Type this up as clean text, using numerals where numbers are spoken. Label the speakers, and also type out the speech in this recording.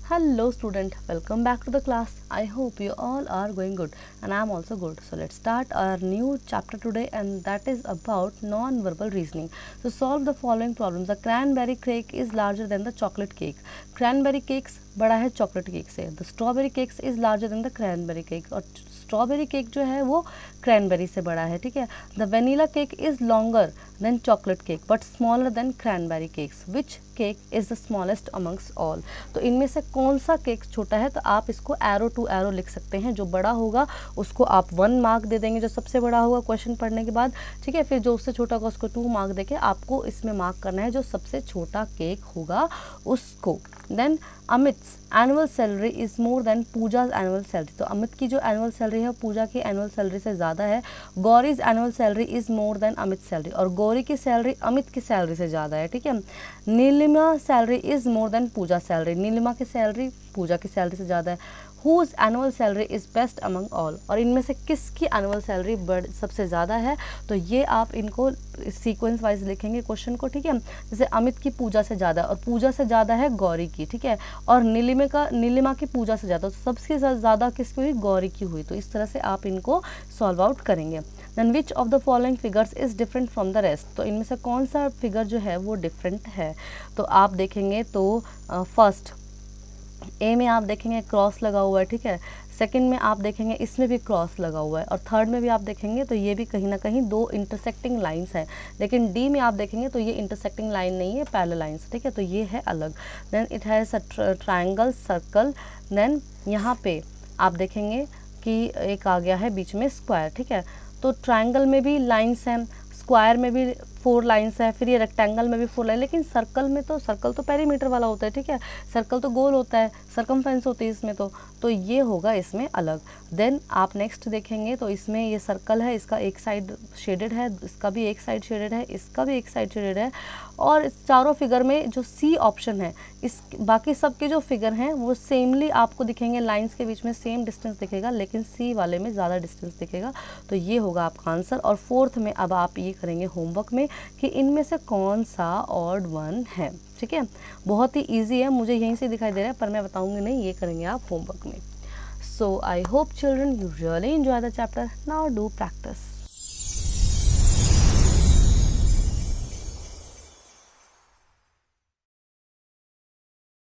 Speaker 1: Hello student, welcome back to the class. I hope you all are going good and I am also good. So let's start our new chapter today, and that is about non-verbal reasoning. So solve the following problems. The cranberry cake is larger than the chocolate cake. Cranberry cakes बड़ा है chocolate cake से. The strawberry cakes is larger than the cranberry cake. और strawberry cake जो है वो cranberry से बड़ा है, ठीक है. The vanilla cake is longer than chocolate cake but smaller than cranberry cakes. Which cake is the smallest amongst all. तो इनमें से कौन सा केक छोटा है, तो आप इसको एरो टू एरो लिख सकते हैं. जो बड़ा होगा उसको आप 1 मार्क दे देंगे, जो सबसे बड़ा होगा क्वेश्चन पढ़ने के बाद, ठीक है. फिर जो उससे छोटा होगा उसको 2 मार्क देके आपको इसमें मार्क करना है जो सबसे छोटा केक होगा उसको. Then Amit's annual salary is more than Pooja's annual salary. तो अमित की जो एनुअल सैलरी है पूजा की एनुअल सैलरी से ज़्यादा है. गौरीज annual salary is more then Amit salary. और गौरी की सैलरी अमित की सैलरी से ज़्यादा है, ठीक है. Neelima salary is more than Pooja salary. Neelima की सैलरी पूजा की सैलरी से ज़्यादा है. Whose annual salary is best among all. और इनमें से किसकी एनुअल सैलरी सबसे ज़्यादा है, तो ये आप इनको सीक्वेंस वाइज लिखेंगे क्वेश्चन को, ठीक है. जैसे अमित की पूजा से ज़्यादा और पूजा से ज़्यादा है गौरी की, ठीक है. और नीलिमा की पूजा से ज़्यादा, तो सबसे ज़्यादा किसकी हुई, गौरी की हुई. तो इस तरह से आप इनको सॉल्व आउट करेंगे. Then which of the following figures is different from the rest. तो इनमें से कौन सा फिगर जो है वो डिफरेंट है. तो आप देखेंगे तो फर्स्ट ए में आप देखेंगे क्रॉस लगा हुआ है, ठीक है. सेकंड में आप देखेंगे इसमें भी क्रॉस लगा हुआ है. और थर्ड में भी आप देखेंगे तो ये भी कहीं ना कहीं 2 इंटरसेक्टिंग लाइंस हैं. लेकिन डी में आप देखेंगे तो ये इंटरसेक्टिंग लाइन नहीं है, पैरेलल लाइंस, ठीक है. तो ये है अलग. Then it has a triangle circle. Then यहाँ पे आप देखेंगे कि एक आ गया है बीच में स्क्वायर, ठीक है. तो ट्रायंगल में भी लाइंस हैं, स्क्वायर में भी 4 लाइंस है, फिर ये रेक्टेंगल में भी 4 लाइन. लेकिन सर्कल में तो सर्कल तो पेरीमीटर वाला होता है, ठीक है. सर्कल तो गोल होता है, सरकमफ्रेंस होती है इसमें तो ये होगा इसमें अलग. देन आप नेक्स्ट देखेंगे तो इसमें ये सर्कल है, इसका एक साइड शेडेड है, इसका भी एक साइड शेडेड है, इसका भी एक साइड शेडेड है. और इस चारों फिगर में जो सी ऑप्शन है, इस बाकी सब के जो फिगर हैं वो सेमली आपको दिखेंगे, लाइंस के बीच में सेम डिस्टेंस दिखेगा, लेकिन सी वाले में ज़्यादा डिस्टेंस दिखेगा. तो ये होगा आपका आंसर. और फोर्थ में अब आप ये करेंगे होमवर्क में कि इनमें से कौन सा ऑड वन है, ठीक है. बहुत ही इजी है, मुझे यहीं से दिखाई दे रहा है पर मैं बताऊंगी नहीं, ये करेंगे आप होमवर्क में. So I hope children you really enjoy the chapter. Now do practice.